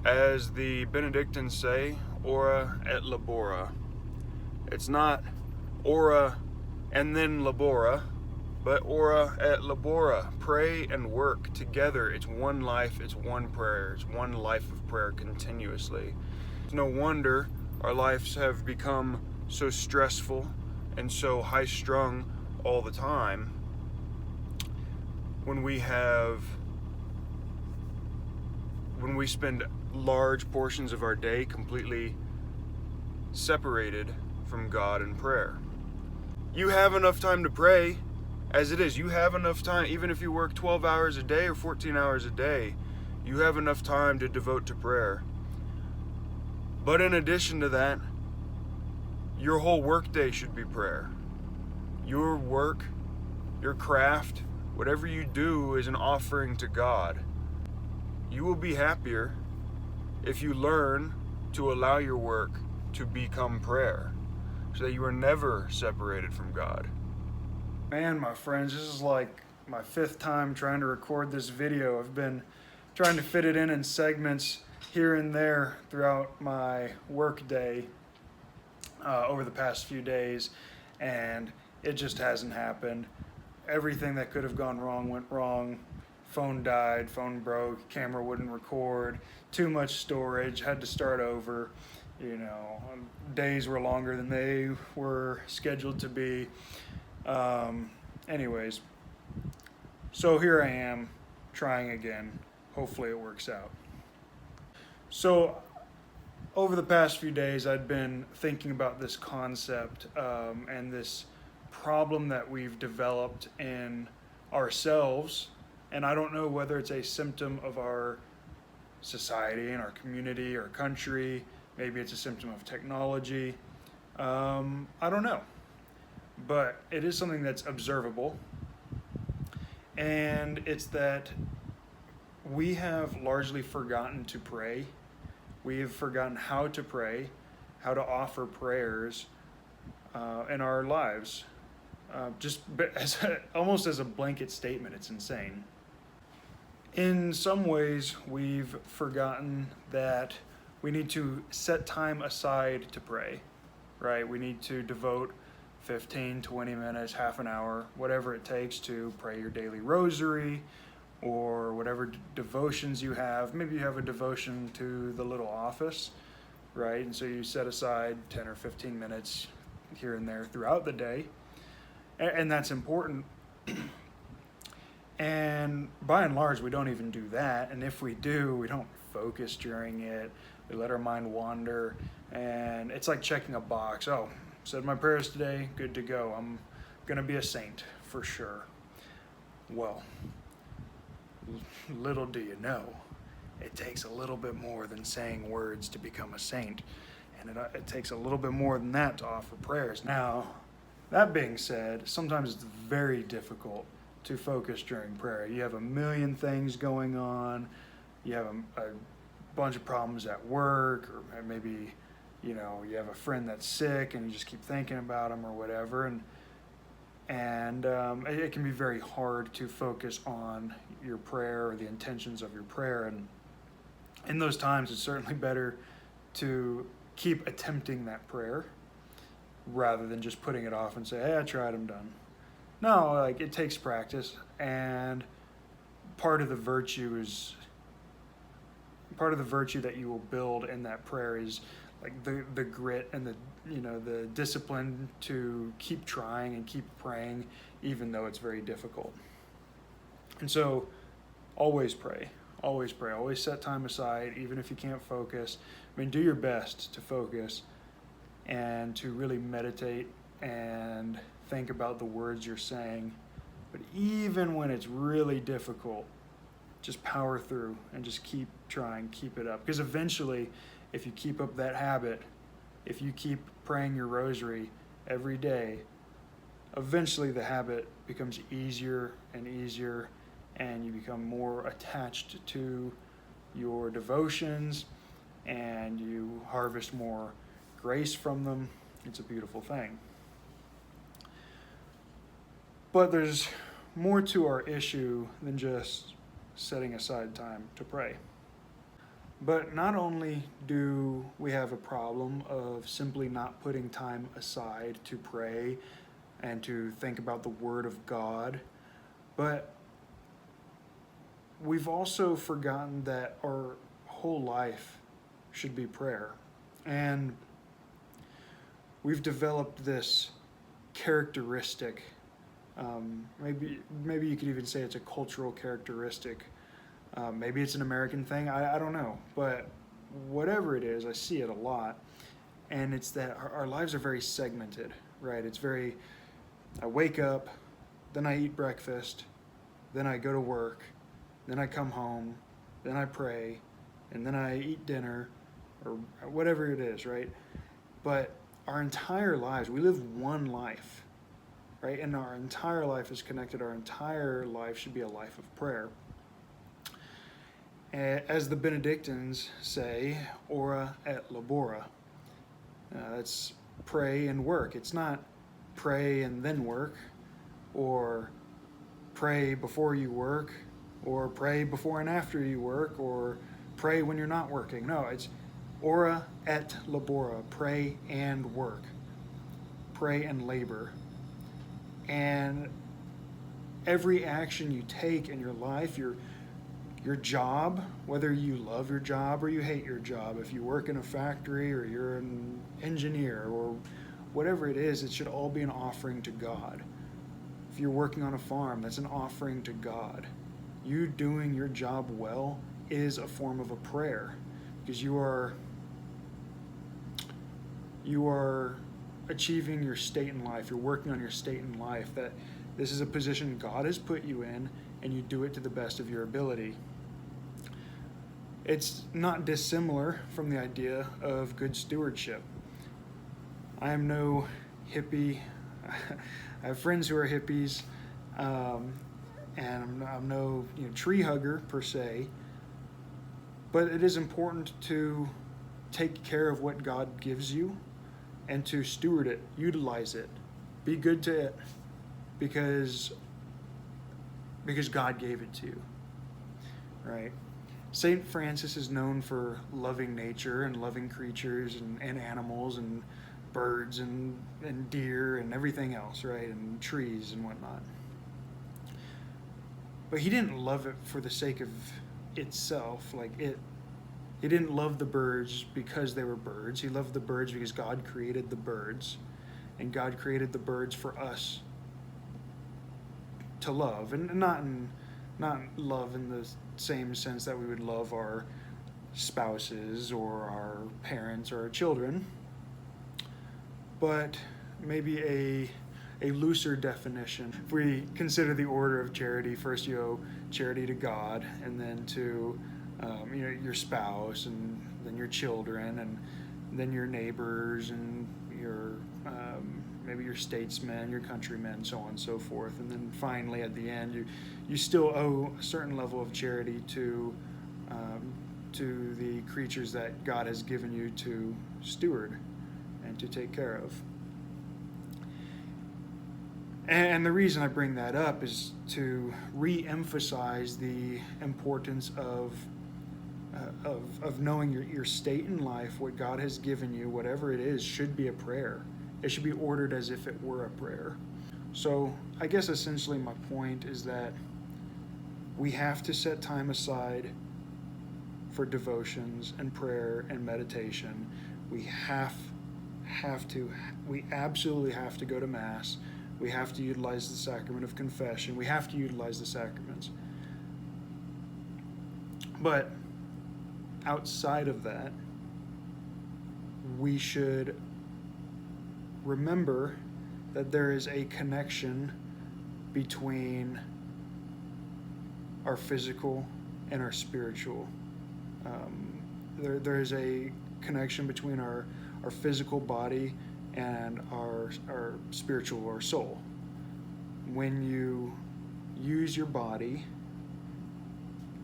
As the Benedictines say, ora et labora. It's not ora and then labora, but ora et labora. Pray and work together. It's one life, it's one prayer, it's one life of prayer continuously. It's no wonder our lives have become so stressful and so high strung all the time when we spend large portions of our day completely separated from God in prayer. You have enough time to pray as it is. You have enough time, even if you work 12 hours a day or 14 hours a day, you have enough time to devote to prayer. But in addition to that, your whole workday should be prayer. Your work, your craft, whatever you do is an offering to God. You will be happier if you learn to allow your work to become prayer, so that you are never separated from God. Man, my friends, this is like my 5th time trying to record this video. I've been trying to fit it in segments here and there throughout my work day over the past few days, and it just hasn't happened. Everything that could have gone wrong went wrong. Phone died, phone broke, camera wouldn't record, too much storage, had to start over. Days were longer than they were scheduled to be. Anyways, so here I am trying again. Hopefully it works out. So over the past few days, I'd been thinking about this concept and this problem that we've developed in ourselves. And I don't know whether it's a symptom of our society and our community or country. Maybe it's a symptom of technology. I don't know. But it is something that's observable. And it's that we have largely forgotten to pray. We have forgotten how to pray, how to offer prayers in our lives. Almost as a blanket statement, it's insane. In some ways, we've forgotten that we need to set time aside to pray, right? We need to devote 15, 20 minutes, half an hour, whatever it takes to pray your daily rosary or whatever devotions you have. Maybe you have a devotion to the little office, right? And so you set aside 10 or 15 minutes here and there throughout the day, and that's important. And by and large, we don't even do that. And if we do, we don't focus during it. We let our mind wander. And it's like checking a box. Oh, said my prayers today, good to go. I'm going to be a saint for sure. Well, little do you know, it takes a little bit more than saying words to become a saint. And it takes a little bit more than that to offer prayers. Now, that being said, sometimes it's very difficult to focus during prayer. You have a million things going on. You have a bunch of problems at work, or maybe you have a friend that's sick and you just keep thinking about them or whatever, and it can be very hard to focus on your prayer or the intentions of your prayer. And in those times, it's certainly better to keep attempting that prayer rather than just putting it off and say, hey, I tried, I'm done. No, it takes practice, and part of the virtue that you will build in that prayer is the grit and the discipline to keep trying and keep praying even though it's very difficult. And so always pray, always set time aside even if you can't focus. Do your best to focus and to really meditate and think about the words you're saying. But even when it's really difficult, just power through and just keep trying, keep it up. Because eventually, if you keep up that habit, if you keep praying your rosary every day, eventually the habit becomes easier and easier, and you become more attached to your devotions, and you harvest more grace from them. It's a beautiful thing. But there's more to our issue than just setting aside time to pray. But not only do we have a problem of simply not putting time aside to pray and to think about the Word of God, but we've also forgotten that our whole life should be prayer. And we've developed this characteristic. Maybe you could even say it's a cultural characteristic. Maybe it's an American thing. I don't know. But whatever it is, I see it a lot. And it's that our lives are very segmented, right? It's very, I wake up, then I eat breakfast, then I go to work, then I come home, then I pray, and then I eat dinner, or whatever it is, right? But our entire lives, we live one life, right? And our entire life is connected. Our entire life should be a life of prayer. As the Benedictines say, ora et labora. That's pray and work. It's not pray and then work, or pray before you work, or pray before and after you work, or pray when you're not working. No, it's ora et labora, pray and work, pray and labor. And every action you take in your life, your job, whether you love your job or you hate your job, if you work in a factory or you're an engineer or whatever it is, it should all be an offering to God. If you're working on a farm, that's an offering to God. You doing your job well is a form of a prayer, because you are achieving your state in life. You're working on your state in life, that this is a position God has put you in, and you do it to the best of your ability. It's not dissimilar from the idea of good stewardship. I am no hippie. I have friends who are hippies, and I'm no tree hugger per se, but it is important to take care of what God gives you and to steward it, utilize it, be good to it, because God gave it to you, right? St. Francis is known for loving nature and loving creatures and animals and birds and deer and everything else, right? And trees and whatnot. But he didn't love it for the sake of itself. He didn't love the birds because they were birds. He loved the birds because God created the birds. And God created the birds for us to love. And not love in the same sense that we would love our spouses or our parents or our children, but maybe a looser definition. If we consider the order of charity, first you owe charity to God, and then to your spouse, and then your children, and then your neighbors, and your maybe your statesmen, your countrymen, so on and so forth. And then finally at the end, you still owe a certain level of charity to the creatures that God has given you to steward and to take care of. And the reason I bring that up is to re-emphasize the importance of knowing your state in life, what God has given you, whatever it is, should be a prayer. It should be ordered as if it were a prayer. So I guess essentially my point is that we have to set time aside for devotions and prayer and meditation. We absolutely have to go to Mass. We have to utilize the sacrament of confession. We have to utilize the sacraments. But outside of that, we should remember that there is a connection between our physical and our spiritual. There is a connection between our physical body and our spiritual or soul. When you use your body,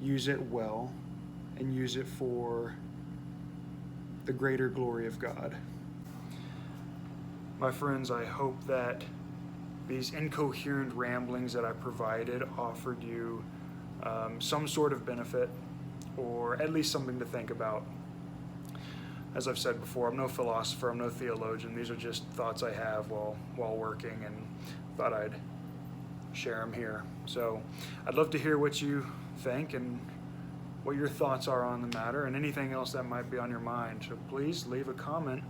use it well, and use it for the greater glory of God. My friends, I hope that these incoherent ramblings that I provided offered you some sort of benefit or at least something to think about. As I've said before, I'm no philosopher, I'm no theologian. These are just thoughts I have while working, and thought I'd share them here. So I'd love to hear what you think and what your thoughts are on the matter, and anything else that might be on your mind. So please leave a comment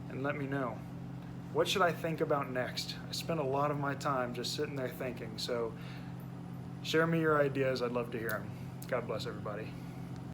and let me know. What should I think about next? I spend a lot of my time just sitting there thinking. So share me your ideas. I'd love to hear them. God bless everybody.